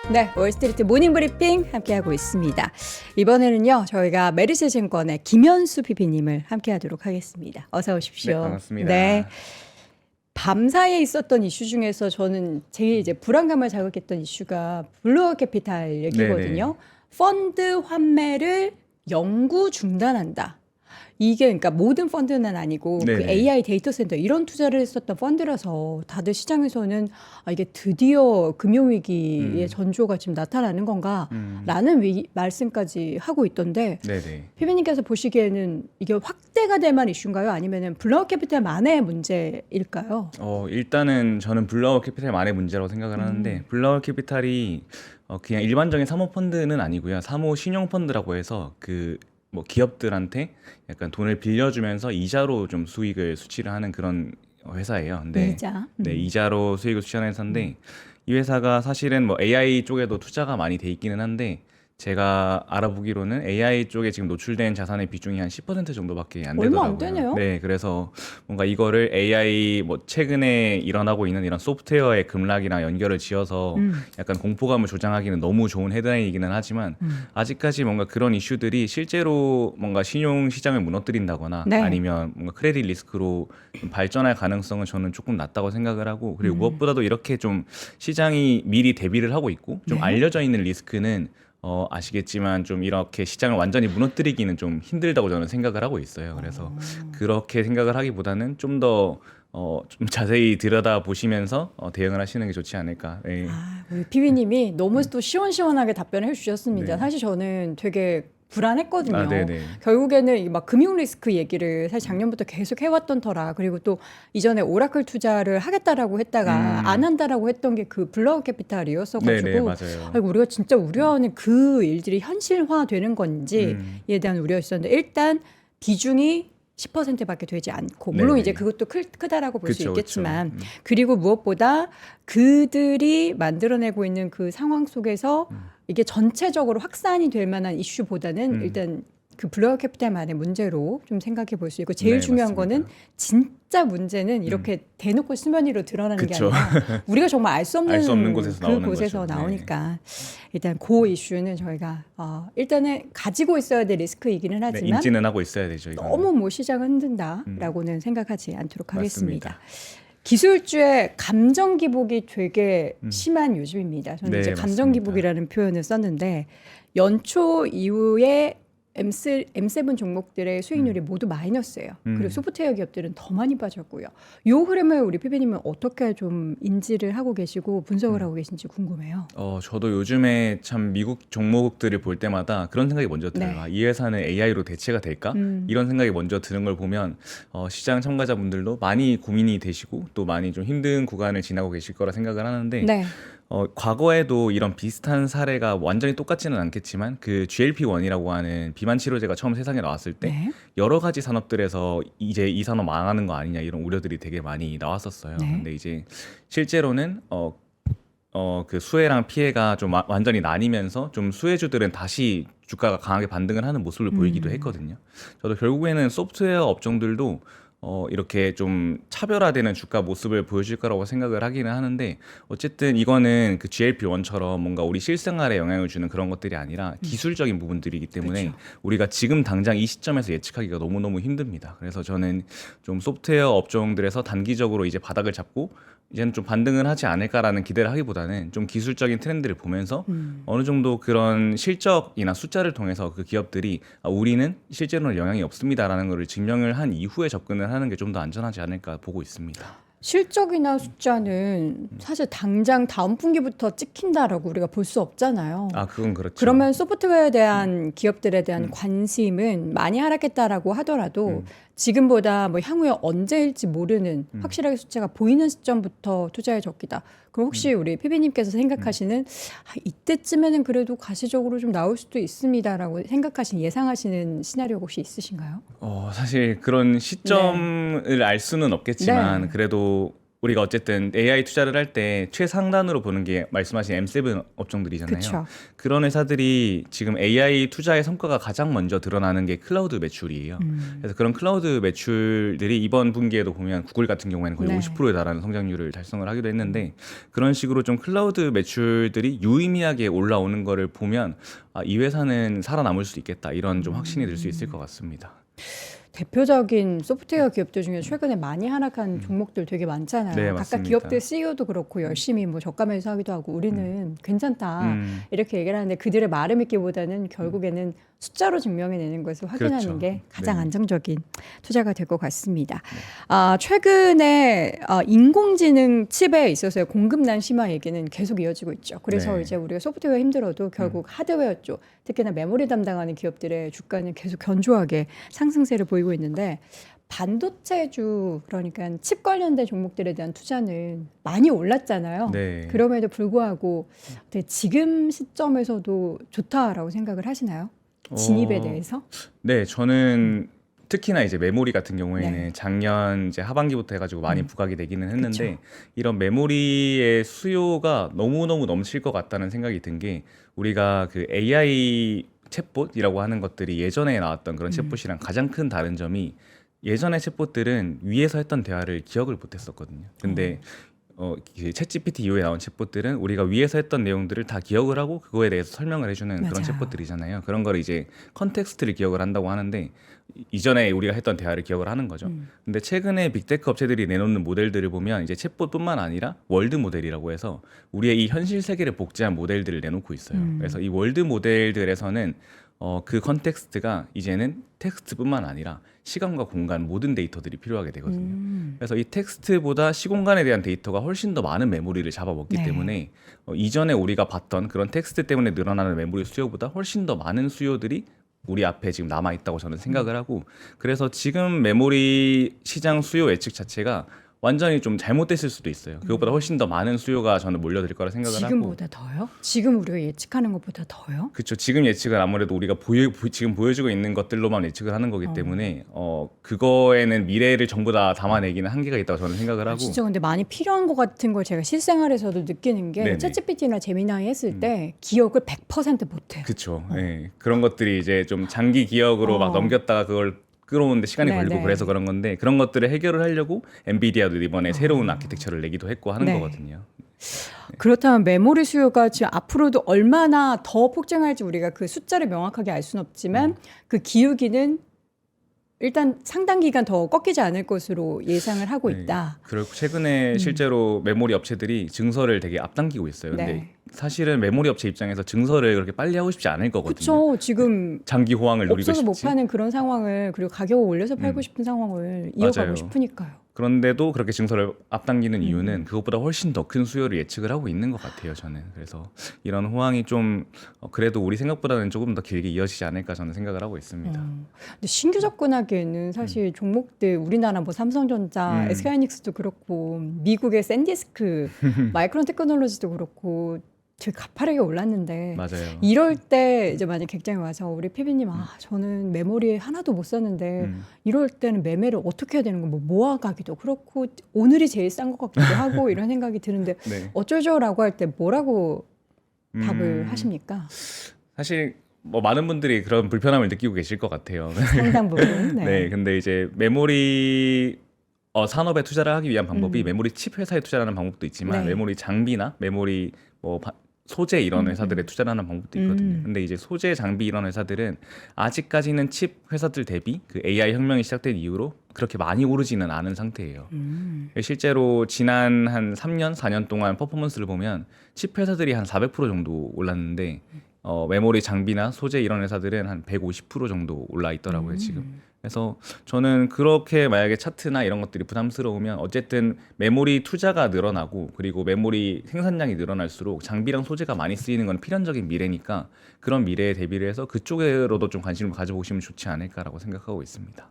네, 월스트리트 모닝 브리핑 함께하고 있습니다. 이번에는요, 저희가 메리츠증권의 김현수 PP님을 함께하도록 하겠습니다. 어서 오십시오. 네, 반갑습니다. 네, 밤사이에 있었던 이슈 중에서 저는 제일 이제 불안감을 자극했던 이슈가 블루어 캐피탈 얘기거든요. 펀드 환매를 영구 중단한다. 이게 그러니까 모든 펀드는 아니고 그 네네. AI 데이터 센터 이런 투자를 했었던 펀드라서 다들 시장에서는 이게 드디어 금융위기의 전조가 지금 나타나는 건가라는 말씀까지 하고 있던데 네네. 피비님께서 보시기에는 이게 확대가 될 만한 이슈인가요? 아니면은 블루아웃 캐피탈만의 문제일까요? 일단은 저는 블루아웃 캐피탈만의 문제라고 생각을 하는데 블루아웃 캐피탈이 그냥 일반적인 사모펀드는 아니고요. 사모 신용펀드라고 해서 뭐 기업들한테 약간 돈을 빌려주면서 이자로 좀 수익을 수취를 하는 그런 회사예요. 근데 이자. 네, 이자로 수익을 수취하는 회사인데 이 회사가 사실은 뭐 AI 쪽에도 투자가 많이 돼 있기는 한데 제가 알아보기로는 AI 쪽에 지금 노출된 자산의 비중이 한 10% 정도밖에 안 얼마 되더라고요. 안 되네요. 네, 그래서 뭔가 이거를 AI 뭐 최근에 일어나고 있는 이런 소프트웨어의 급락이랑 연결을 지어서 약간 공포감을 조장하기는 너무 좋은 헤드라인이기는 하지만 아직까지 뭔가 그런 이슈들이 실제로 뭔가 신용 시장을 무너뜨린다거나 네. 아니면 뭔가 크레딧 리스크로 좀 발전할 가능성은 저는 조금 낮다고 생각을 하고 그리고 무엇보다도 이렇게 좀 시장이 미리 대비를 하고 있고 좀 네. 알려져 있는 리스크는 아시겠지만 좀 이렇게 시장을 완전히 무너뜨리기는 좀 힘들다고 저는 생각을 하고 있어요. 그래서 그렇게 생각을 하기보다는 좀 더 좀 자세히 들여다 보시면서 대응을 하시는 게 좋지 않을까. 네. 우리 피비님이 너무 또 시원시원하게 답변을 해주셨습니다. 네. 사실 저는 되게 불안했거든요. 네네. 결국에는 막 금융 리스크 얘기를 사실 작년부터 계속 해왔던 터라 그리고 또 이전에 오라클 투자를 하겠다라고 했다가 안 한다라고 했던 게 그 블루아웃 캐피탈이었어가지고 네네, 맞아요. 아이고, 우리가 진짜 우려하는 그 일들이 현실화되는 건지에 대한 우려였었는데 일단 비중이 10%밖에 되지 않고 물론 네네. 이제 그것도 크다라고 볼 수 그쵸, 있겠지만 그쵸. 그리고 무엇보다 그들이 만들어내고 있는 그 상황 속에서 이게 전체적으로 확산이 될 만한 이슈보다는 일단 그 블루아웃 캐피탈만의 문제로 좀 생각해 볼 수 있고 제일 네, 중요한 맞습니다. 거는 진짜 문제는 이렇게 대놓고 수면 위로 드러나는 그쵸. 게 아니라 우리가 정말 알 수 없는, 알수 없는 곳에서 그 나오는 곳에서 거죠. 네. 나오니까 일단 그 이슈는 저희가 일단은 가지고 있어야 될 리스크이기는 네, 하지만 인지는 하고 있어야 되죠. 이거는. 너무 뭐 시장을 흔든다라고는 생각하지 않도록 하겠습니다. 맞습니다. 기술주의 감정 기복이 되게 심한 요즘입니다. 저는 네, 이제 감정 맞습니다. 기복이라는 표현을 썼는데 연초 이후에 M7 종목들의 수익률이 모두 마이너스예요. 그리고 소프트웨어 기업들은 더 많이 빠졌고요. 이 흐름을 우리 피비님은 어떻게 좀 인지를 하고 계시고 분석을 하고 계신지 궁금해요. 저도 요즘에 참 미국 종목들을 볼 때마다 그런 생각이 먼저 들어요. 네. 이 회사는 AI로 대체가 될까? 이런 생각이 먼저 드는 걸 보면 시장 참가자분들도 많이 고민이 되시고 또 많이 좀 힘든 구간을 지나고 계실 거라 생각을 하는데 네. 과거에도 이런 비슷한 사례가 완전히 똑같지는 않겠지만 그 GLP-1이라고 하는 비만 치료제가 처음 세상에 나왔을 때 네. 여러 가지 산업들에서 이제 이 산업 망하는 거 아니냐 이런 우려들이 되게 많이 나왔었어요. 네. 근데 이제 실제로는 그 수혜랑 피해가 좀 완전히 나뉘면서 좀 수혜주들은 다시 주가가 강하게 반등을 하는 모습을 보이기도 했거든요. 저도 결국에는 소프트웨어 업종들도 이렇게 좀 차별화되는 주가 모습을 보여줄 거라고 생각을 하기는 하는데 어쨌든 이거는 그 GLP-1처럼 뭔가 우리 실생활에 영향을 주는 그런 것들이 아니라 기술적인 부분들이기 때문에 그렇죠. 우리가 지금 당장 이 시점에서 예측하기가 너무너무 힘듭니다. 그래서 저는 좀 소프트웨어 업종들에서 단기적으로 이제 바닥을 잡고 이제는 좀 반등을 하지 않을까라는 기대를 하기보다는 좀 기술적인 트렌드를 보면서 어느 정도 그런 실적이나 숫자를 통해서 그 기업들이 우리는 실제로는 영향이 없습니다라는 것을 증명을 한 이후에 접근을 하는 게 좀 더 안전하지 않을까 보고 있습니다. 실적이나 숫자는 사실 당장 다음 분기부터 찍힌다라고 우리가 볼 수 없잖아요. 그건 그렇죠. 그러면 소프트웨어에 대한 기업들에 대한 관심은 많이 하락했다라고 하더라도 지금보다 뭐 향후에 언제일지 모르는 확실하게 숫자가 보이는 시점부터 투자에 적기다. 그럼 혹시 우리 피비님께서 생각하시는 이때쯤에는 그래도 가시적으로 좀 나올 수도 있습니다라고 생각하시는 예상하시는 시나리오 혹시 있으신가요? 사실 그런 시점을 알 수는 없겠지만 네. 그래도 우리가 어쨌든 AI 투자를 할 때 최상단으로 보는 게 말씀하신 M7 업종들이잖아요. 그쵸. 그런 회사들이 지금 AI 투자의 성과가 가장 먼저 드러나는 게 클라우드 매출이에요. 그래서 그런 클라우드 매출들이 이번 분기에도 보면 구글 같은 경우에는 거의 네. 50%에 달하는 성장률을 달성을 하기도 했는데 그런 식으로 좀 클라우드 매출들이 유의미하게 올라오는 거를 보면 이 회사는 살아남을 수 있겠다 이런 좀 확신이 들 수 있을 것 같습니다. 대표적인 소프트웨어 기업들 중에 최근에 많이 하락한 종목들 되게 많잖아요. 네, 각각 맞습니다. 기업들 CEO도 그렇고 열심히 뭐 저가 매수하기도 하고 우리는 괜찮다 이렇게 얘기를 하는데 그들의 말을 믿기보다는 결국에는 숫자로 증명해내는 것을 확인하는 그렇죠. 게 가장 네. 안정적인 투자가 될 것 같습니다. 최근에 인공지능 칩에 있어서의 공급난 심화 얘기는 계속 이어지고 있죠. 그래서 네. 이제 우리가 소프트웨어 힘들어도 결국 하드웨어 쪽, 특히나 메모리 담당하는 기업들의 주가는 계속 견조하게 상승세를 보이고 있는데 반도체주 그러니까 칩 관련된 종목들에 대한 투자는 많이 올랐잖아요. 네. 그럼에도 불구하고 지금 시점에서도 좋다라고 생각을 하시나요? 진입에 대해서? 네, 저는 특히나 이제 메모리 같은 경우에는 네. 작년 이제 하반기부터 해가지고 많이 부각이 되기는 했는데 그쵸. 이런 메모리의 수요가 너무너무 넘칠 것 같다는 생각이 든 게 우리가 그 AI 챗봇이라고 하는 것들이 예전에 나왔던 그런 챗봇이랑 가장 큰 다른 점이 예전의 챗봇들은 위에서 했던 대화를 기억을 못했었거든요. 근데 챗 GPT 이후에 나온 챗봇들은 우리가 위에서 했던 내용들을 다 기억을 하고 그거에 대해서 설명을 해주는 그런 맞아요. 챗봇들이잖아요. 그런 걸 이제 컨텍스트를 기억을 한다고 하는데 이전에 우리가 했던 대화를 기억을 하는 거죠. 근데 최근에 빅테크 업체들이 내놓는 모델들을 보면 이제 챗봇뿐만 아니라 월드 모델이라고 해서 우리의 이 현실 세계를 복제한 모델들을 내놓고 있어요. 그래서 이 월드 모델들에서는 그 컨텍스트가 이제는 텍스트뿐만 아니라 시간과 공간 모든 데이터들이 필요하게 되거든요. 그래서 이 텍스트보다 시공간에 대한 데이터가 훨씬 더 많은 메모리를 잡아먹기 네. 때문에 이전에 우리가 봤던 그런 텍스트 때문에 늘어나는 메모리 수요보다 훨씬 더 많은 수요들이 우리 앞에 지금 남아 있다고 저는 생각을 하고 그래서 지금 메모리 시장 수요 예측 자체가 완전히 좀 잘못됐을 수도 있어요. 그것보다 훨씬 더 많은 수요가 저는 몰려들 거라 생각을 하고. 지금보다 더요? 지금 우리가 예측하는 것보다 더요? 그렇죠. 지금 예측은 아무래도 우리가 지금 보여주고 있는 것들로만 예측을 하는 거기 때문에 그거에는 미래를 전부 다 담아내기는 한계가 있다고 저는 생각을 하고. 진짜 근데 많이 필요한 것 같은 걸 제가 실생활에서도 느끼는 게 네네. 챗GPT나 제미나이 했을 때 기억을 100% 못해요. 그렇죠. 네. 그런 것들이 이제 좀 장기 기억으로 막 넘겼다가 그걸 끌어오는데 시간이 네네. 걸리고 그래서 그런 건데 그런 것들을 해결을 하려고 엔비디아도 이번에 새로운 아키텍처를 내기도 했고 하는 네. 거거든요. 그렇다면 메모리 수요가 지금 앞으로도 얼마나 더 폭증할지 우리가 그 숫자를 명확하게 알 수는 없지만 그 기울기는 일단 상당 기간 더 꺾이지 않을 것으로 예상을 하고 네. 있다. 그리고 최근에 실제로 메모리 업체들이 증설을 되게 앞당기고 있어요. 근데 네. 사실은 메모리 업체 입장에서 증설을 그렇게 빨리 하고 싶지 않을 거거든요. 그렇죠. 지금 장기 호황을 노리고 없어서 못 싶지. 파는 그런 상황을 그리고 가격을 올려서 팔고 싶은 상황을 이어가고 맞아요. 싶으니까요. 그런데도 그렇게 증설을 앞당기는 이유는 그것보다 훨씬 더 큰 수요를 예측을 하고 있는 것 같아요. 저는 그래서 이런 호황이 좀 그래도 우리 생각보다는 조금 더 길게 이어지지 않을까 저는 생각을 하고 있습니다. 근데 신규 접근하기에는 사실 종목들 우리나라 뭐 삼성전자, SK하이닉스도 그렇고 미국의 샌디스크, 마이크론 테크놀로지도 그렇고 되게 가파르게 올랐는데 맞아요. 이럴 때 이제 만약 객장에 와서 우리 PB님 저는 메모리 하나도 못 샀는데 이럴 때는 매매를 어떻게 해야 되는 거 뭐 모아가기도 그렇고 오늘이 제일 싼 것 같기도 하고 이런 생각이 드는데 네. 어쩌죠라고 할 때 뭐라고 답을 하십니까? 사실 뭐 많은 분들이 그런 불편함을 느끼고 계실 것 같아요. 상당 부분. 네, 근데 이제 메모리 산업에 투자를 하기 위한 방법이 메모리 칩 회사에 투자하는 방법도 있지만 네. 메모리 장비나 메모리 뭐 소재 이런 회사들에 투자를 하는 방법도 있거든요. 근데 이제 소재 장비 이런 회사들은 아직까지는 칩 회사들 대비 그 AI 혁명이 시작된 이후로 그렇게 많이 오르지는 않은 상태예요. 실제로 지난 한 3년, 4년 동안 퍼포먼스를 보면 칩 회사들이 한 400% 정도 올랐는데 메모리 장비나 소재 이런 회사들은 한 150% 정도 올라 있더라고요, 지금. 그래서 저는 그렇게 만약에 차트나 이런 것들이 부담스러우면 어쨌든 메모리 투자가 늘어나고 그리고 메모리 생산량이 늘어날수록 장비랑 소재가 많이 쓰이는 건 필연적인 미래니까 그런 미래에 대비를 해서 그쪽으로도 좀 관심을 가져보시면 좋지 않을까라고 생각하고 있습니다.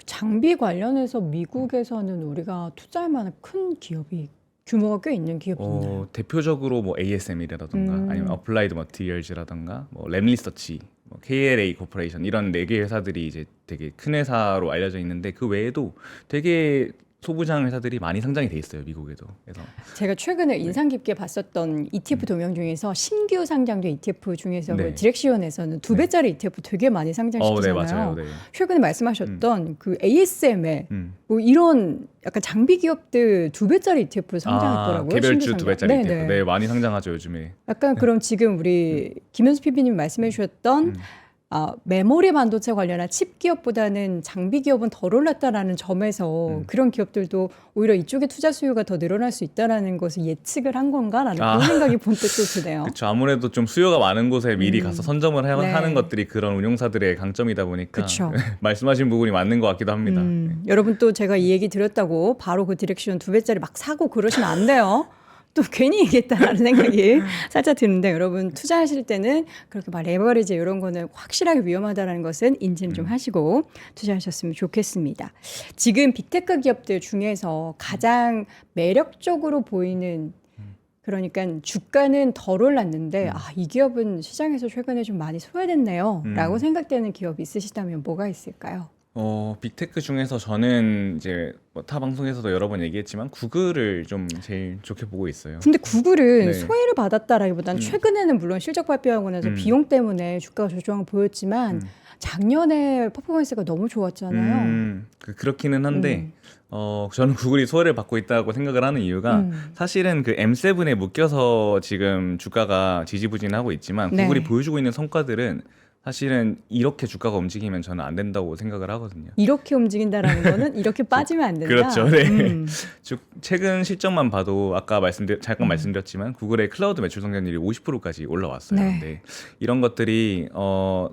장비 관련해서 미국에서는 우리가 투자할 만한 큰 기업이 규모가 꽤 있는 기업이 있나요? 대표적으로 뭐 ASM이라던가 아니면 어플라이드 머티리얼즈라던가 뭐 램리서치, 뭐 KLA 코퍼레이션 이런 4개 회사들이 이제 되게 큰 회사로 알려져 있는데 그 외에도 되게 소부장 회사들이 많이 상장이 돼 있어요, 미국에도. 그래서 제가 최근에 인상 깊게 봤었던 ETF 동향 중에서 신규 상장된 ETF 중에서 네. 그 디렉시온에서는 2배짜리 ETF 되게 많이 네, 상장시키잖아요. 맞아요. 네. 최근에 말씀하셨던 그 ASM에 음. 뭐 이런 약간 장비 기업들 2배짜리 ETF 상장했더라고요. 개별주 신규 상장. 2배짜리 네, ETF. 네. 네, 많이 상장하죠, 요즘에. 약간 그럼 지금 우리 김현수 PB님 말씀해 주셨던 메모리 반도체 관련한 칩 기업보다는 장비 기업은 덜 올랐다라는 점에서 그런 기업들도 오히려 이쪽에 투자 수요가 더 늘어날 수 있다라는 것을 예측을 한 건가라는 그런 생각이 번뜩 또 드네요. 그렇죠. 아무래도 좀 수요가 많은 곳에 미리 가서 선점을 네. 하는 것들이 그런 운용사들의 강점이다 보니까 그쵸. 말씀하신 부분이 맞는 것 같기도 합니다. 여러분 또 제가 이 얘기 드렸다고 바로 그 디렉션 2배짜리 막 사고 그러시면 안 돼요. 또 괜히 얘기했다라는 생각이 살짝 드는데 여러분 투자하실 때는 그렇게 막 레버리지 이런 거는 확실하게 위험하다는 것은 인지는 좀 하시고 투자하셨으면 좋겠습니다. 지금 빅테크 기업들 중에서 가장 매력적으로 보이는 그러니까 주가는 덜 올랐는데 이 기업은 시장에서 최근에 좀 많이 소외됐네요 라고 생각되는 기업이 있으시다면 뭐가 있을까요? 빅테크 중에서 저는 이제 뭐타 방송에서도 여러 번 얘기했지만 구글을 좀 제일 좋게 보고 있어요. 근데 구글은 네. 소외를 받았다라기보다는 최근에는 물론 실적 발표하고 나서 비용 때문에 주가가 조정을 보였지만 작년에 퍼포먼스가 너무 좋았잖아요. 그렇기는 한데 저는 구글이 소외를 받고 있다고 생각을 하는 이유가 사실은 그 M7에 묶여서 지금 주가가 지지부진하고 있지만 네. 구글이 보여주고 있는 성과들은 사실은 이렇게 주가가 움직이면 저는 안 된다고 생각을 하거든요. 이렇게 움직인다라는 거는 이렇게 빠지면 안 된다. 그렇죠. 네. 최근 실적만 봐도 아까 잠깐 말씀드렸지만 구글의 클라우드 매출 성장률이 50%까지 올라왔어요. 네. 근데 이런 것들이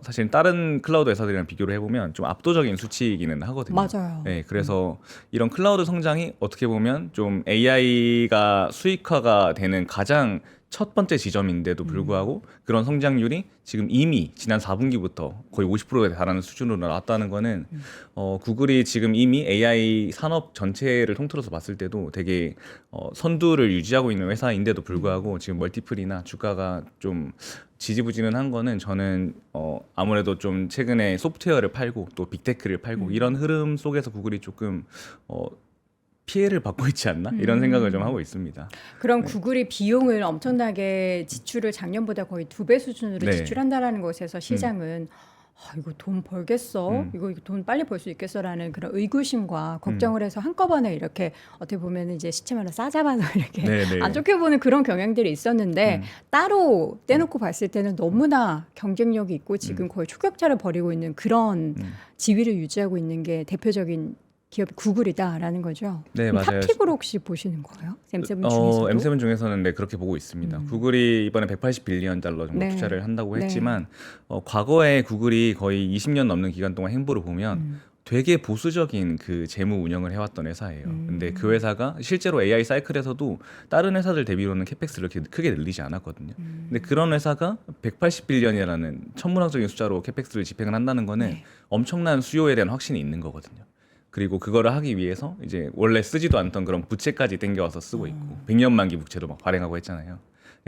사실 다른 클라우드 회사들이랑 비교를 해보면 좀 압도적인 수치이기는 하거든요. 맞아요. 네, 그래서 이런 클라우드 성장이 어떻게 보면 좀 AI가 수익화가 되는 가장 첫 번째 지점인데도 불구하고 그런 성장률이 지금 이미 지난 4분기부터 거의 50%에 달하는 수준으로 나왔다는 거는 구글이 지금 이미 AI 산업 전체를 통틀어서 봤을 때도 되게 선두를 유지하고 있는 회사인데도 불구하고 지금 멀티플이나 주가가 좀 지지부진은 한 거는 저는 아무래도 좀 최근에 소프트웨어를 팔고 또 빅테크를 팔고 이런 흐름 속에서 구글이 조금 피해를 받고 있지 않나 이런 생각을 좀 하고 있습니다. 그럼 구글이 비용을 엄청나게 지출을 작년보다 거의 2배 수준으로 네. 지출한다라는 것에서 시장은 이거 돈 벌겠어? 이거 돈 빨리 벌 수 있겠어라는 그런 의구심과 걱정을 해서 한꺼번에 이렇게 어떻게 보면 이제 시체만을 싸잡아서 이렇게 네네. 안 좋게 보는 그런 경향들이 있었는데 따로 떼놓고 봤을 때는 너무나 경쟁력이 있고 지금 거의 초격차를 벌이고 있는 그런 지위를 유지하고 있는 게 대표적인 기업이 구글이다라는 거죠. 네, 맞아요. 탑픽으로 혹시 보시는 거예요? M7 중에서도? M7 중에서는 네, 그렇게 보고 있습니다. 구글이 이번에 180빌리언 달러 정도 네. 투자를 한다고 네. 했지만 과거에 구글이 거의 20년 넘는 기간 동안 행보를 보면 되게 보수적인 그 재무 운영을 해왔던 회사예요. 근데 그 회사가 실제로 AI 사이클에서도 다른 회사들 대비로는 캐펙스를 이렇게 크게 늘리지 않았거든요. 근데 그런 회사가 180빌리언이라는 천문학적인 숫자로 캐펙스를 집행을 한다는 거는 네. 엄청난 수요에 대한 확신이 있는 거거든요. 그리고 그거를 하기 위해서 이제 원래 쓰지도 않던 그런 부채까지 땡겨와서 쓰고 있고 100년 만기 부채도 막 발행하고 했잖아요.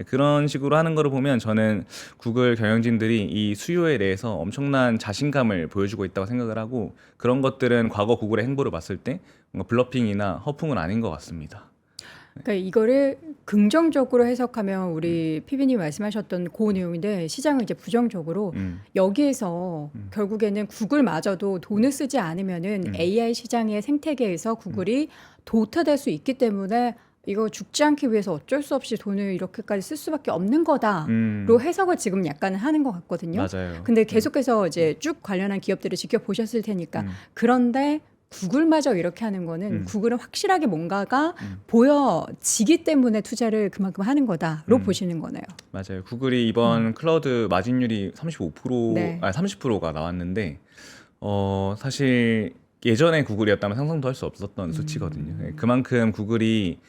그런 식으로 하는 거를 보면 저는 구글 경영진들이 이 수요에 대해서 엄청난 자신감을 보여주고 있다고 생각을 하고 그런 것들은 과거 구글의 행보를 봤을 때 뭔가 블러핑이나 허풍은 아닌 것 같습니다. 그러니까 이거를 긍정적으로 해석하면 우리 PB님 말씀하셨던 그 내용인데 시장을 이제 부정적으로 여기에서 결국에는 구글마저도 돈을 쓰지 않으면은 AI 시장의 생태계에서 구글이 도태될 수 있기 때문에 이거 죽지 않기 위해서 어쩔 수 없이 돈을 이렇게까지 쓸 수밖에 없는 거다로 해석을 지금 약간은 하는 것 같거든요. 맞아요. 근데 계속해서 이제 쭉 관련한 기업들을 지켜보셨을 테니까 그런데 구글마저 이렇게 하는 거는 구글은 확실하게 뭔가가 보여지기 때문에 투자를 그만큼 하는 거다로 보시는 거네요. 맞아요. 구글이 이번 클라우드 마진율이 35% 네. 30%가 나왔는데 사실 예전에 구글이었다면 상상도 할 수 없었던 수치거든요. 네, 그만큼 구글이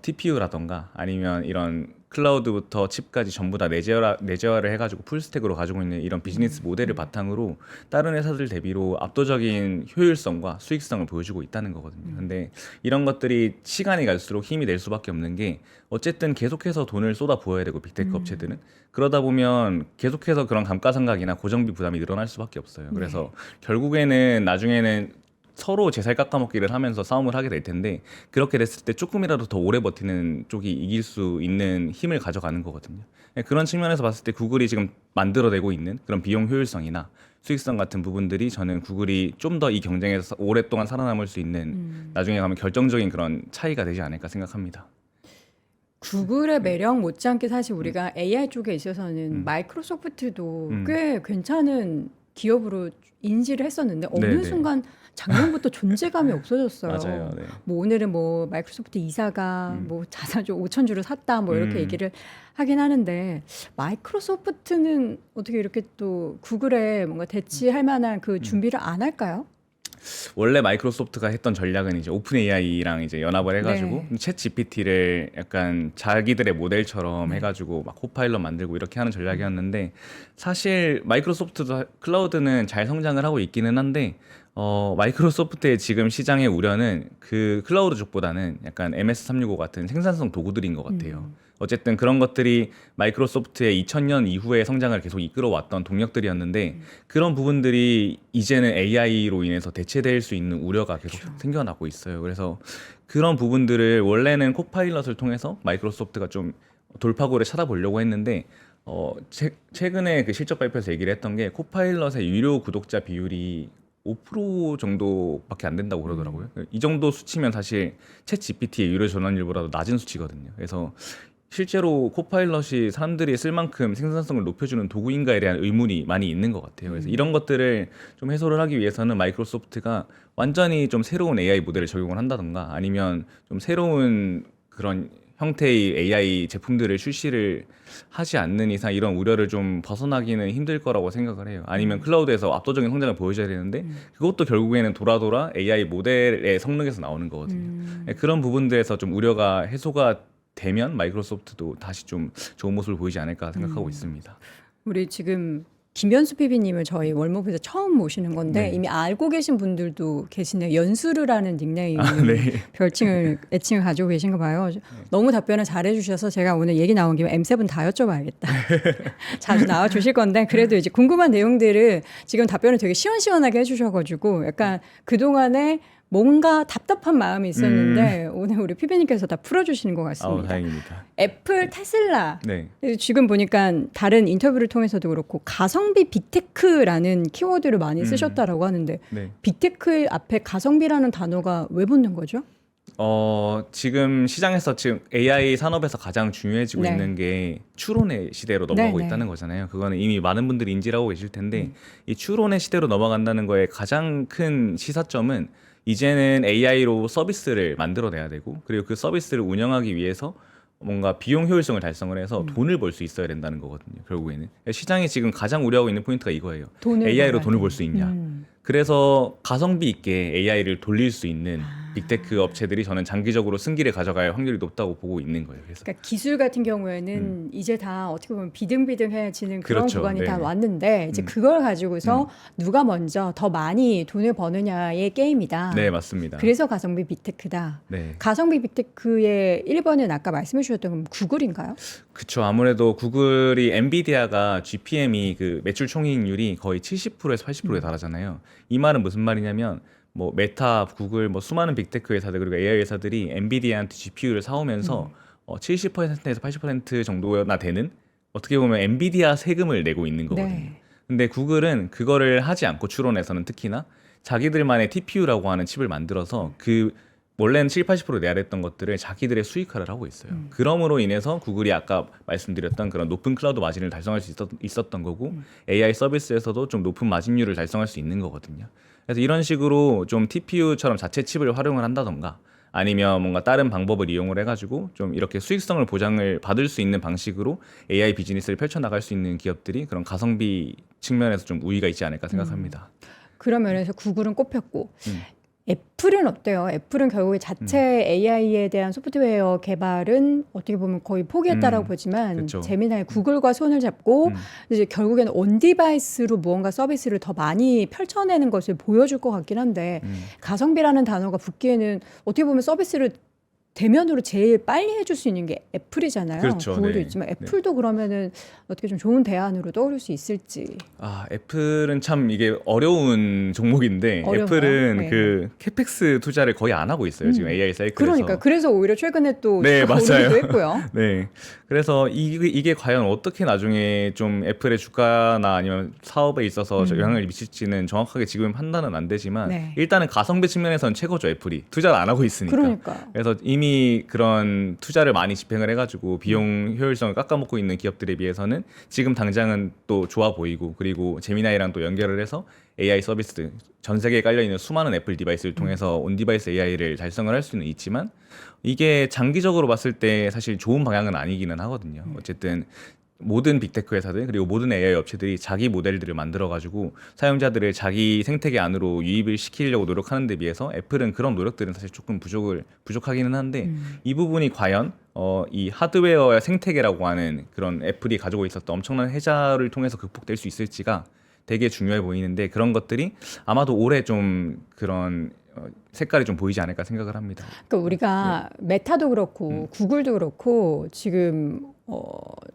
TPU라던가 아니면 이런 클라우드부터 칩까지 전부 다 내재화를 해가지고 풀스택으로 가지고 있는 이런 비즈니스 모델을 바탕으로 다른 회사들 대비로 압도적인 효율성과 수익성을 보여주고 있다는 거거든요. 근데 이런 것들이 시간이 갈수록 힘이 낼 수밖에 없는 게 어쨌든 계속해서 돈을 쏟아 부어야 되고 빅테크 업체들은 그러다 보면 계속해서 그런 감가상각이나 고정비 부담이 늘어날 수밖에 없어요. 그래서 결국에는 나중에는 서로 제살 깎아먹기를 하면서 싸움을 하게 될 텐데 그렇게 됐을 때 조금이라도 더 오래 버티는 쪽이 이길 수 있는 힘을 가져가는 거거든요. 그런 측면에서 봤을 때 구글이 지금 만들어내고 있는 그런 비용 효율성이나 수익성 같은 부분들이 저는 구글이 좀 더 이 경쟁에서 오랫동안 살아남을 수 있는 나중에 가면 결정적인 그런 차이가 되지 않을까 생각합니다. 구글의 매력 못지않게 사실 우리가 AI 쪽에 있어서는 마이크로소프트도 꽤 괜찮은 기업으로 인지를 했었는데 어느 네네. 순간 작년부터 존재감이 없어졌어요. 맞아요. 네. 뭐 오늘은 뭐 마이크로소프트 이사가 뭐 자사주 5천 주를 샀다 뭐 이렇게 얘기를 하긴 하는데 마이크로소프트는 어떻게 이렇게 또 구글에 뭔가 대치할 만한 그 준비를 안 할까요? 원래 마이크로소프트가 했던 전략은 이제 오픈 AI랑 이제 연합을 해가지고 네. 챗 GPT를 약간 자기들의 모델처럼 해가지고 막 코파일럿 만들고 이렇게 하는 전략이었는데 사실 마이크로소프트도 클라우드는 잘 성장을 하고 있기는 한데 마이크로소프트의 지금 시장의 우려는 그 클라우드 쪽보다는 약간 MS365 같은 생산성 도구들인 것 같아요. 어쨌든 그런 것들이 마이크로소프트의 2000년 이후의 성장을 계속 이끌어왔던 동력들이었는데 그런 부분들이 이제는 AI로 인해서 대체될 수 있는 우려가 계속 생겨나고 있어요. 그래서 그런 부분들을 원래는 코파일럿을 통해서 마이크로소프트가 좀 돌파구를 찾아보려고 했는데 최근에 그 실적 발표에서 얘기를 했던 게 코파일럿의 유료 구독자 비율이 5% 정도밖에 안 된다고 그러더라고요. 이 정도 수치면 사실 챗 GPT의 유료 전환율보다도 낮은 수치거든요. 그래서 실제로 코파일럿이 사람들이 쓸 만큼 생산성을 높여주는 도구인가에 대한 의문이 많이 있는 것 같아요. 그래서 이런 것들을 좀 해소를 하기 위해서는 마이크로소프트가 완전히 좀 새로운 AI 모델을 적용을 한다던가 아니면 좀 새로운 그런 형태의 AI 제품들을 출시를 하지 않는 이상 이런 우려를 좀 벗어나기는 힘들 거라고 생각을 해요. 아니면 클라우드에서 압도적인 성장을 보여줘야 되는데 그것도 결국에는 돌아 AI 모델의 성능에서 나오는 거거든요. 그런 부분들에서 좀 우려가 해소가 되면 마이크로소프트도 다시 좀 좋은 모습을 보이지 않을까 생각하고 있습니다. 우리 지금 김현수 PB님을 저희 월모브에서 처음 모시는 건데 네. 이미 알고 계신 분들도 계시네요. 연수르라는 닉네임 네. 별칭을 애칭을 가지고 계신가 봐요. 너무 답변을 잘해주셔서 제가 오늘 얘기 나온 김에 M7 다 여쭤봐야겠다. 자주 나와 주실 건데 그래도 이제 궁금한 내용들을 지금 답변을 되게 시원시원하게 해주셔가지고 약간 그동안에 뭔가 답답한 마음이 있었는데 오늘 우리 피비님께서 다 풀어주시는 것 같습니다. 다행입니다. 애플, 테슬라. 네. 지금 보니까 다른 인터뷰를 통해서도 그렇고 가성비 빅테크라는 키워드를 많이 쓰셨다라고 하는데 네. 빅테크 앞에 가성비라는 단어가 왜 붙는 거죠? 지금 시장에서 지금 AI 산업에서 가장 중요해지고 네. 있는 게 추론의 시대로 넘어가고 네, 있다는 거잖아요. 그거는 이미 많은 분들이 인지를 하고 계실 텐데 이 추론의 시대로 넘어간다는 거의 가장 큰 시사점은 이제는 AI로 서비스를 만들어내야 되고 그리고 그 서비스를 운영하기 위해서 뭔가 비용 효율성을 달성을 해서 돈을 벌 수 있어야 된다는 거거든요. 결국에는 시장이 지금 가장 우려하고 있는 포인트가 이거예요. AI로 돈을 벌 수 있냐. 그래서 가성비 있게 AI를 돌릴 수 있는 빅테크 업체들이 저는 장기적으로 승기를 가져갈 확률이 높다고 보고 있는 거예요. 그래서 그러니까 기술 같은 경우에는 이제 다 어떻게 보면 비등비등해지는 그런 그렇죠. 구간이 다 네. 왔는데 이제 그걸 가지고서 누가 먼저 더 많이 돈을 버느냐의 게임이다. 네, 맞습니다. 그래서 가성비 빅테크다. 네. 가성비 빅테크의 1번은 아까 말씀해 주셨던 건 구글인가요? 그쵸. 아무래도 구글이 엔비디아가 GPM이 그 매출 총이익률이 거의 70%에서 80%에 달하잖아요. 이 말은 무슨 말이냐면 뭐 메타, 구글, 뭐 수많은 빅테크 회사들 그리고 AI 회사들이 엔비디아한테 GPU를 사오면서 70%에서 80% 정도나 되는 어떻게 보면 엔비디아 세금을 내고 있는 거거든요. 네. 근데 구글은 그거를 하지 않고 추론에서는 특히나 자기들만의 TPU라고 하는 칩을 만들어서 그 원래는 70~80% 내야 됐던 것들을 자기들의 수익화를 하고 있어요. 그럼으로 인해서 구글이 아까 말씀드렸던 그런 높은 클라우드 마진을 달성할 수 있었던 거고 AI 서비스에서도 좀 높은 마진율을 달성할 수 있는 거거든요. 그래서 이런 식으로 좀 TPU처럼 자체 칩을 활용을 한다던가 아니면 뭔가 다른 방법을 이용을 해가지고 좀 이렇게 수익성을 보장을 받을 수 있는 방식으로 AI 비즈니스를 펼쳐나갈 수 있는 기업들이 그런 가성비 측면에서 좀 우위가 있지 않을까 생각합니다. 그런 면에서 구글은 꼽혔고 애플은 어때요? 애플은 결국에 자체 AI에 대한 소프트웨어 개발은 어떻게 보면 거의 포기했다라고 보지만 그쵸. 재미나게 구글과 손을 잡고 이제 결국에는 온 디바이스로 무언가 서비스를 더 많이 펼쳐내는 것을 보여줄 것 같긴 한데 가성비라는 단어가 붙기에는 어떻게 보면 서비스를 대면으로 제일 빨리 해줄 수 있는 게 애플이잖아요. 그렇죠. 구글도 네. 있지만 애플도 그러면은 어떻게 좀 좋은 대안으로 떠오를 수 있을지. 애플은 참 이게 어려운 종목인데 어려운가요? 애플은 네. 그 캐펙스 투자를 거의 안 하고 있어요. 지금 AI 사이클에서. 그러니까 그래서 오히려 최근에 또 네, 주가가 맞아요. 오르기도 했고요. 네. 그래서 이게 과연 어떻게 나중에 좀 애플의 주가나 아니면 사업에 있어서 영향을 미칠지는 정확하게 지금 판단은 안 되지만 네. 일단은 가성비 측면에서는 최고죠, 애플이. 투자를 안 하고 있으니까. 그러니까요. 그래서 이미 그런 투자를 많이 집행을 해가지고 비용 효율성을 깎아먹고 있는 기업들에 비해서는 지금 당장은 또 좋아 보이고 그리고 제미나이랑 또 연결을 해서 AI 서비스 전 세계에 깔려 있는 수많은 애플 디바이스를 통해서 온 디바이스 AI를 달성을 할 수는 있지만 이게 장기적으로 봤을 때 사실 좋은 방향은 아니기는 하거든요. 어쨌든 모든 빅테크 회사들 그리고 모든 AI 업체들이 자기 모델들을 만들어 가지고 사용자들을 자기 생태계 안으로 유입을 시키려고 노력하는 데 비해서 애플은 그런 노력들은 사실 조금 부족하기는 한데 이 부분이 과연 이 하드웨어의 생태계라고 하는 그런 애플이 가지고 있었던 엄청난 혜자를 통해서 극복될 수 있을지가 되게 중요해 보이는데 그런 것들이 아마도 올해 좀 그런 색깔이 좀 보이지 않을까 생각을 합니다. 그러니까 우리가 메타도 그렇고 구글도 그렇고 지금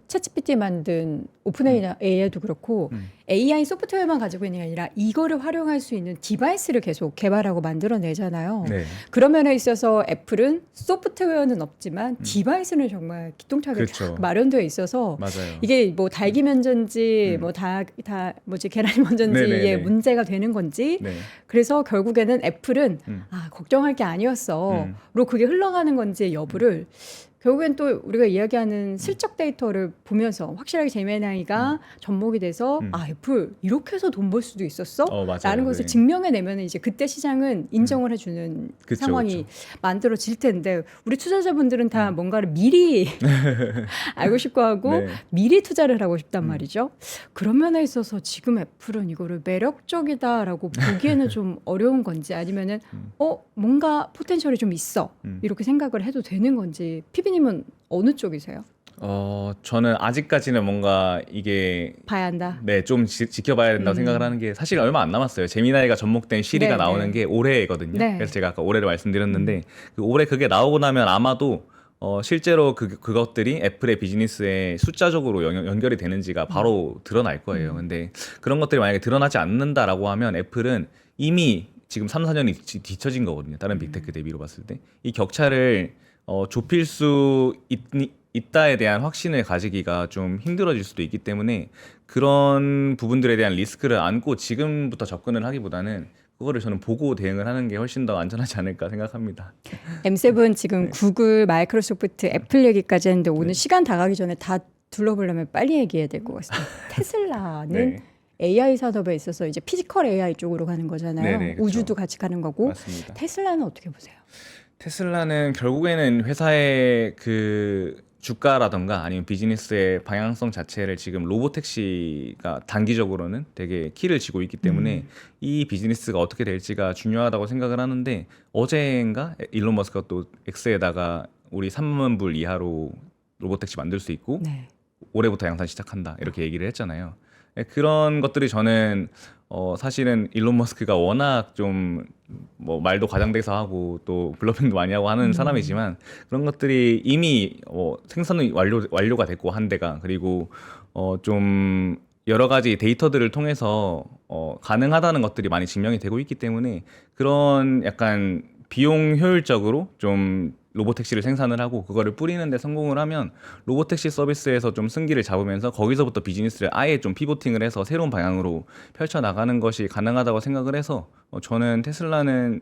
챗GPT 만든 오픈 AI도 그렇고 AI 소프트웨어만 가지고 있는 게 아니라 이거를 활용할 수 있는 디바이스를 계속 개발하고 만들어내잖아요. 네. 그런 면에 있어서 애플은 소프트웨어는 없지만 디바이스는 정말 기똥차게 그렇죠. 쫙 마련되어 있어서 맞아요. 이게 뭐 닭이 먼저인지 뭐 다 뭐지 계란이 먼저인지의 네네네. 문제가 되는 건지 네. 그래서 결국에는 애플은 걱정할 게 아니었어. 로 그게 흘러가는 건지 여부를 결국엔 또 우리가 이야기하는 슬쩍 데이터를 보면서 확실하게 제미나이가 접목이 돼서 애플 이렇게 해서 돈 벌 수도 있었어? 맞아요. 라는 것을 네. 증명해내면 이제 그때 시장은 인정을 해주는 그쵸, 상황이 그쵸. 만들어질 텐데 우리 투자자분들은 다 뭔가를 미리 알고 싶고 하고 네. 미리 투자를 하고 싶단 말이죠. 그런 면에 있어서 지금 애플은 이거를 매력적이다라고 보기에는 좀 어려운 건지 아니면은 뭔가 포텐셜이 좀 있어 이렇게 생각을 해도 되는 건지 피비님은 어느 쪽이세요? 저는 아직까지는 뭔가 이게 봐야 한다. 네, 좀 지켜봐야 된다고 생각을 하는 게 사실 얼마 안 남았어요. 제미나이가 접목된 시리가 네, 나오는 네. 게 올해거든요. 네. 그래서 제가 아까 올해를 말씀드렸는데 올해 그게 나오고 나면 아마도 실제로 그것들이 애플의 비즈니스에 숫자적으로 연결이 되는지가 바로 드러날 거예요. 근데 그런 것들이 만약에 드러나지 않는다라고 하면 애플은 이미 지금 3, 4년이 뒤처진 거거든요. 다른 빅테크 대비로 봤을 때. 이 격차를 좁힐 수 있다에 대한 확신을 가지기가 좀 힘들어질 수도 있기 때문에 그런 부분들에 대한 리스크를 안고 지금부터 접근을 하기보다는 그거를 저는 보고 대응을 하는 게 훨씬 더 안전하지 않을까 생각합니다. M7 지금 구글, 마이크로소프트, 애플 얘기까지 했는데 오늘 시간 다 가기 전에 다 둘러보려면 빨리 얘기해야 될 것 같습니다. 테슬라는 네. AI 산업에 있어서 이제 피지컬 AI 쪽으로 가는 거잖아요. 네네, 그쵸. 우주도 같이 가는 거고. 맞습니다. 테슬라는 어떻게 보세요? 테슬라는 결국에는 회사의 그 주가라던가 아니면 비즈니스의 방향성 자체를 지금 로보택시가 단기적으로는 되게 키를 쥐고 있기 때문에 이 비즈니스가 어떻게 될지가 중요하다고 생각을 하는데 어제인가 일론 머스크가 또 X에다가 우리 3만 불 이하로 로보택시 만들 수 있고 네. 올해부터 양산 시작한다 이렇게 얘기를 했잖아요. 그런 것들이 저는 사실은 일론 머스크가 워낙 좀 뭐 말도 과장돼서 하고 또 블러핑도 많이 하고 하는 사람이지만 그런 것들이 이미 생산은 완료가 됐고 한 대가 그리고 좀 여러 가지 데이터들을 통해서 가능하다는 것들이 많이 증명이 되고 있기 때문에 그런 약간 비용 효율적으로 좀 로보택시를 생산을 하고 그거를 뿌리는 데 성공을 하면 로보택시 서비스에서 좀 승기를 잡으면서 거기서부터 비즈니스를 아예 좀 피보팅을 해서 새로운 방향으로 펼쳐나가는 것이 가능하다고 생각을 해서 저는 테슬라는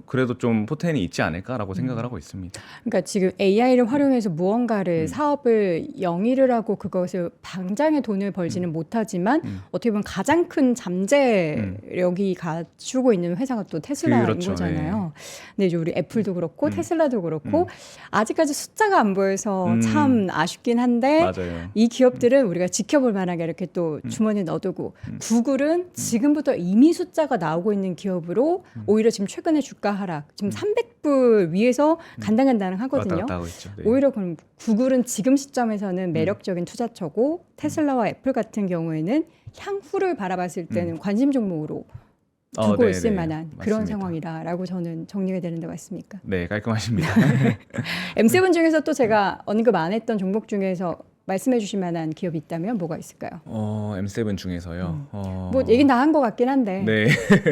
그래도 좀 포텐이 있지 않을까라고 생각을 하고 있습니다. 그러니까 지금 AI를 활용해서 무언가를 사업을 영위를 하고 그것을 당장의 돈을 벌지는 못하지만 어떻게 보면 가장 큰 잠재력이 갖추고 있는 회사가 또 테슬라인 그렇죠. 거잖아요. 근데 이제 우리 애플도 그렇고 테슬라도 그렇고 아직까지 숫자가 안 보여서 참 아쉽긴 한데 맞아요. 이 기업들은 우리가 지켜볼 만하게 이렇게 또 주머니에 넣어두고 구글은 지금부터 이미 숫자가 나오고 있는 기업으로 오히려 지금 최근에 주가 하락 지금 300불 위에서 간당간당 하거든요. 왔다 갔다 하고 있죠. 네. 오히려 그럼 구글은 지금 시점에서는 매력적인 투자처고 테슬라와 애플 같은 경우에는 향후를 바라봤을 때는 관심 종목으로 두고 네네. 있을 만한 그런 맞습니다. 상황이다라고 저는 정리가 되는데 맞습니까? 네, 깔끔하십니다. M7 중에서 또 제가 언급 안 했던 종목 중에서 말씀해 주실 만한 기업이 있다면 뭐가 있을까요? M7 중에서요. 뭐 얘긴 다 한 것 같긴 한데 네.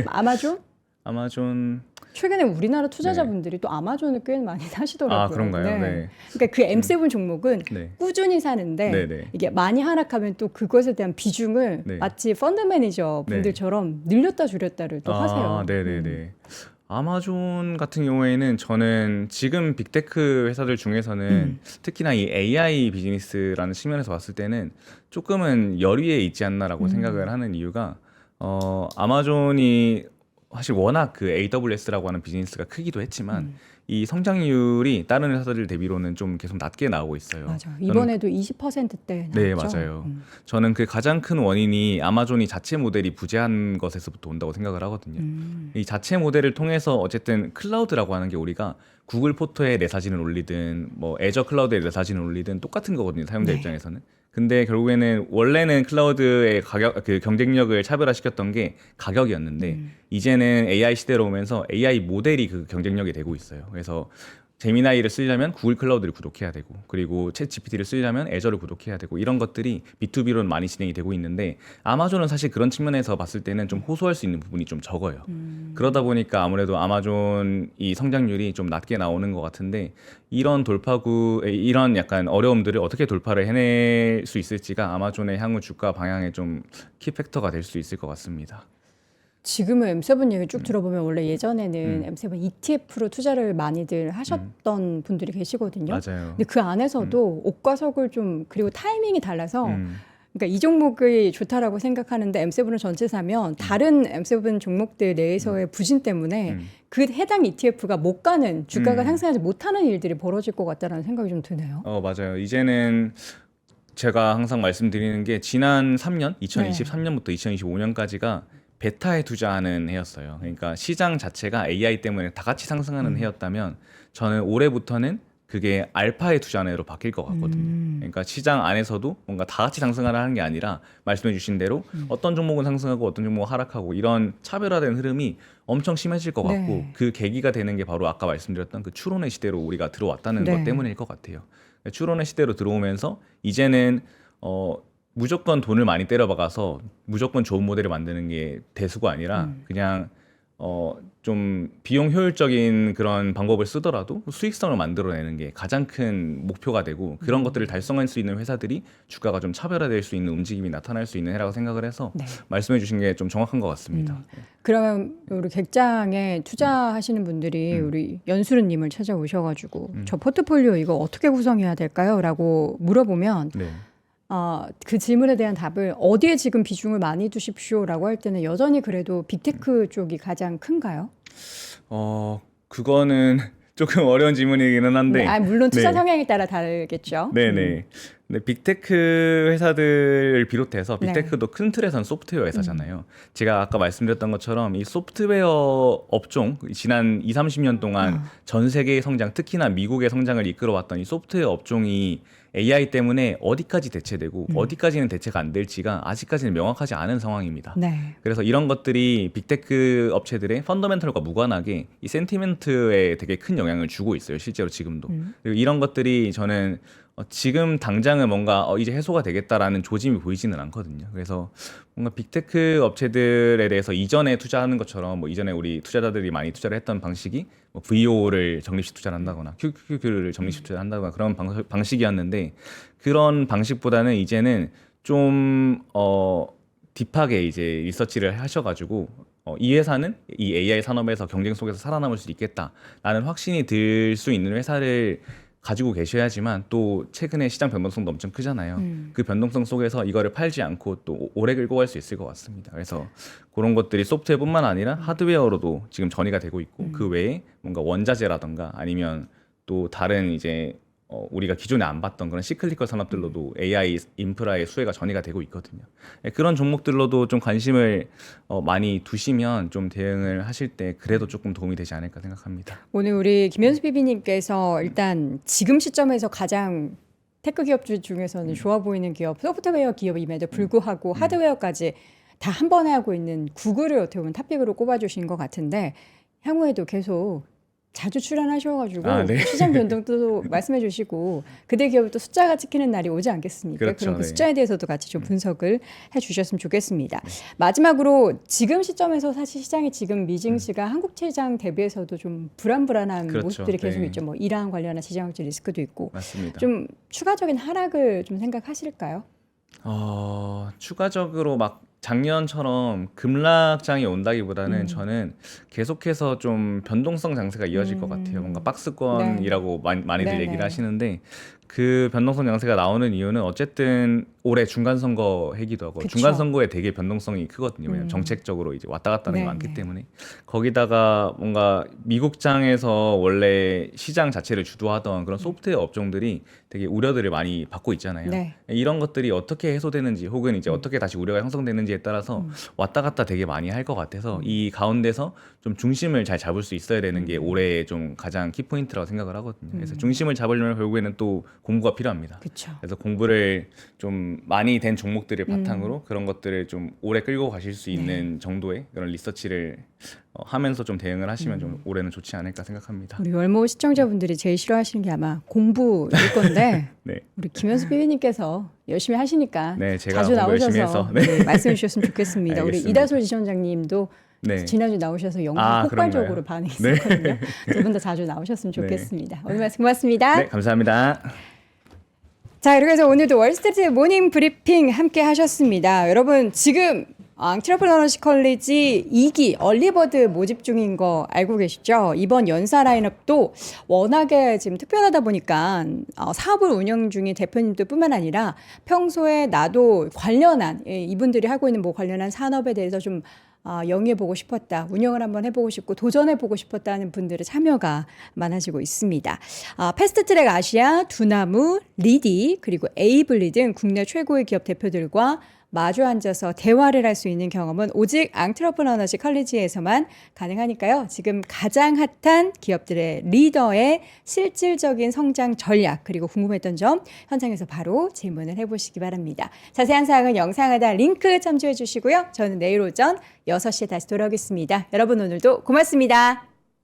아마존? 아마존. 최근에 우리나라 투자자분들이 또 아마존을 꽤 많이 사시더라고요. 아, 그런가요? 네. 그러니까 그 M7 종목은 네. 꾸준히 사는데 네네. 이게 많이 하락하면 또 그것에 대한 비중을 네. 마치 펀드 매니저 분들처럼 늘렸다 줄였다를 또 하세요. 네네네. 아마존 같은 경우에는 저는 지금 빅테크 회사들 중에서는 특히나 이 AI 비즈니스라는 측면에서 봤을 때는 조금은 열위에 있지 않나라고 생각을 하는 이유가 아마존이 사실 워낙 그 AWS라고 하는 비즈니스가 크기도 했지만 이 성장률이 다른 회사들 대비로는 좀 계속 낮게 나오고 있어요. 맞아. 이번에도 20%대 나왔죠. 네, 맞아요. 저는 그 가장 큰 원인이 아마존이 자체 모델이 부재한 것에서부터 온다고 생각을 하거든요. 이 자체 모델을 통해서 어쨌든 클라우드라고 하는 게 우리가 구글 포토에 내 사진을 올리든 뭐 애저 클라우드에 내 사진을 올리든 똑같은 거거든요. 사용자 네. 입장에서는. 근데 결국에는 원래는 클라우드의 가격 그 경쟁력을 차별화시켰던 게 가격이었는데 이제는 AI 시대로 오면서 AI 모델이 그 경쟁력이 되고 있어요. 그래서 제미나이를 쓰려면 구글 클라우드를 구독해야 되고 그리고 챗 GPT를 쓰려면 애저를 구독해야 되고 이런 것들이 B2B로는 많이 진행이 되고 있는데 아마존은 사실 그런 측면에서 봤을 때는 좀 호소할 수 있는 부분이 좀 적어요. 그러다 보니까 아무래도 아마존 이 성장률이 좀 낮게 나오는 것 같은데 이런 이런 약간 어려움들을 어떻게 돌파를 해낼 수 있을지가 아마존의 향후 주가 방향의 좀 키팩터가 될 수 있을 것 같습니다. 지금은 M7 얘기 쭉 들어보면 원래 예전에는 M7 ETF로 투자를 많이들 하셨던 분들이 계시거든요. 맞아요. 근데 그 안에서도 옥과 석을 좀 그리고 타이밍이 달라서 음. 그러니까 이 종목이 좋다라고 생각하는데 M7을 전체 사면 다른 M7 종목들 내에서의 부진 때문에 그 해당 ETF가 못 가는 주가가 상승하지 못하는 일들이 벌어질 것 같다라는 생각이 좀 드네요. 맞아요. 이제는 제가 항상 말씀드리는 게 지난 3년, 2023년부터 2025년까지가 베타에 투자하는 해였어요. 그러니까 시장 자체가 AI 때문에 다 같이 상승하는 해였다면 저는 올해부터는 그게 알파에 투자하는 해로 바뀔 것 같거든요. 그러니까 시장 안에서도 뭔가 다 같이 상승하는 게 아니라 말씀해 주신 대로 어떤 종목은 상승하고 어떤 종목은 하락하고 이런 차별화된 흐름이 엄청 심해질 것 같고 네. 그 계기가 되는 게 바로 아까 말씀드렸던 그 추론의 시대로 우리가 들어왔다는 네. 것 때문일 것 같아요. 추론의 시대로 들어오면서 이제는 무조건 돈을 많이 때려박아서 무조건 좋은 모델을 만드는 게 대수가 아니라 그냥 좀 비용 효율적인 그런 방법을 쓰더라도 수익성을 만들어내는 게 가장 큰 목표가 되고 그런 것들을 달성할 수 있는 회사들이 주가가 좀 차별화될 수 있는 움직임이 나타날 수 있는 해라고 생각을 해서 네. 말씀해 주신 게 좀 정확한 것 같습니다. 그러면 우리 객장에 투자하시는 분들이 우리 연수르님을 찾아오셔가지고 저 포트폴리오 이거 어떻게 구성해야 될까요? 라고 물어보면 네. 그 질문에 대한 답을 어디에 지금 비중을 많이 두십시오라고 할 때는 여전히 그래도 빅테크 쪽이 가장 큰가요? 그거는 조금 어려운 질문이기는 한데 물론 투자 네. 성향에 따라 다르겠죠. 네네. 근데 빅테크 회사들을 비롯해서 네. 빅테크도 큰 틀에선 소프트웨어 회사잖아요. 제가 아까 말씀드렸던 것처럼 이 소프트웨어 업종 지난 2, 30년 동안 전 세계의 성장, 특히나 미국의 성장을 이끌어왔던 이 소프트웨어 업종이 AI 때문에 어디까지 대체되고 어디까지는 대체가 안 될지가 아직까지는 명확하지 않은 상황입니다. 네. 그래서 이런 것들이 빅테크 업체들의 펀더멘털과 무관하게 이 센티멘트에 되게 큰 영향을 주고 있어요. 실제로 지금도. 그리고 이런 것들이 저는 지금 당장은 뭔가 이제 해소가 되겠다라는 조짐이 보이지는 않거든요. 그래서 뭔가 빅테크 업체들에 대해서 이전에 투자하는 것처럼 뭐 이전에 우리 투자자들이 많이 투자를 했던 방식이 뭐 VO를 적립식 투자를 한다거나 QQQ를 적립식 투자를 한다거나 그런 방식이었는데 그런 방식보다는 이제는 좀 딥하게 이제 리서치를 하셔가지고 이 회사는 이 AI 산업에서 경쟁 속에서 살아남을 수 있겠다라는 확신이 들 수 있는 회사를 가지고 계셔야지만 또 최근에 시장 변동성도 엄청 크잖아요. 그 변동성 속에서 이거를 팔지 않고 또 오래 끌고 갈 수 있을 것 같습니다. 그래서 그런 것들이 소프트웨어뿐만 아니라 하드웨어로도 지금 전이가 되고 있고 그 외에 뭔가 원자재라던가 아니면 또 다른 이제 우리가 기존에 안 봤던 그런 시클리컬 산업들로도 AI 인프라의 수혜가 전이가 되고 있거든요. 그런 종목들로도 좀 관심을 많이 두시면 좀 대응을 하실 때 그래도 조금 도움이 되지 않을까 생각합니다. 오늘 우리 김현수 PB님께서 일단 지금 시점에서 가장 테크 기업 중에서는 좋아 보이는 기업, 소프트웨어 기업임에도 불구하고 하드웨어까지 다 한 번에 하고 있는 구글을 어떻게 보면 탑픽으로 꼽아주신 것 같은데 향후에도 계속 자주 출연하셔가지고 네. 시장 변동도 말씀해 주시고 그대 기업이 또 숫자가 찍히는 날이 오지 않겠습니까? 그렇죠. 그럼 그 네. 숫자에 대해서도 같이 좀 분석을 해 주셨으면 좋겠습니다. 마지막으로 지금 시점에서 사실 시장이 지금 미증시가 한국 시장 대비해서도 좀 불안한 그렇죠. 모습들이 계속 네. 있죠. 뭐 이란 관련한 시장적 리스크도 있고 맞습니다. 좀 추가적인 하락을 좀 생각하실까요? 추가적으로 막 작년처럼 급락장이 온다기보다는 저는 계속해서 좀 변동성 장세가 이어질 것 같아요. 뭔가 박스권이라고 많이들 네네. 얘기를 하시는데 그 변동성 장세가 나오는 이유는 어쨌든 올해 중간 선거 해기도 하고 그쵸. 중간 선거에 되게 변동성이 크거든요. 왜냐면 정책적으로 이제 왔다 갔다 하는 게 네, 많기 네. 때문에 거기다가 뭔가 미국장에서 원래 시장 자체를 주도하던 그런 소프트웨어 업종들이 되게 우려들을 많이 받고 있잖아요. 네. 이런 것들이 어떻게 해소되는지 혹은 이제 어떻게 다시 우려가 형성되는지에 따라서 왔다 갔다 되게 많이 할 것 같아서 이 가운데서 좀 중심을 잘 잡을 수 있어야 되는 게 올해 좀 가장 키포인트라고 생각을 하거든요. 그래서 중심을 잡으려면 결국에는 또 공부가 필요합니다. 그렇죠. 그래서 공부를 좀 많이 된 종목들을 바탕으로 그런 것들을 좀 오래 끌고 가실 수 있는 정도의 그런 리서치를 하면서 좀 대응을 하시면 좀 올해는 좋지 않을까 생각합니다. 우리 월모 시청자분들이 제일 싫어하시는 게 아마 공부일 건데 네. 우리 김현수 PB님께서 열심히 하시니까 네, 제가 자주 공부 열심히 나오셔서 해서. 네. 말씀해 주셨으면 좋겠습니다. 우리 알겠습니다. 이다솔 지점장님도 네. 지난주 나오셔서 영상 아, 폭발적으로 그런가요? 반응했었거든요. 두 분 다 자주 나오셨으면 네. 좋겠습니다. 오늘 말씀 고맙습니다. 네, 감사합니다. 자, 이렇게 해서 오늘도 월스트리트 모닝 브리핑 함께 하셨습니다. 여러분 지금 앙트레프러너십 컬리지 2기 얼리버드 모집 중인 거 알고 계시죠? 이번 연사 라인업도 워낙에 지금 특별하다 보니까 사업을 운영 중인 대표님들 뿐만 아니라 평소에 나도 관련한 이분들이 하고 있는 뭐 관련한 산업에 대해서 좀 영위해보고 싶었다, 운영을 한번 해보고 싶고 도전해보고 싶었다는 분들의 참여가 많아지고 있습니다. 패스트트랙 아시아, 두나무, 리디, 그리고 에이블리 등 국내 최고의 기업 대표들과 마주 앉아서 대화를 할 수 있는 경험은 오직 앙트레프러너십 컬리지에서만 가능하니까요. 지금 가장 핫한 기업들의 리더의 실질적인 성장 전략 그리고 궁금했던 점 현장에서 바로 질문을 해보시기 바랍니다. 자세한 사항은 영상 하단 링크 참조해 주시고요. 저는 내일 오전 6시에 다시 돌아오겠습니다. 여러분 오늘도 고맙습니다.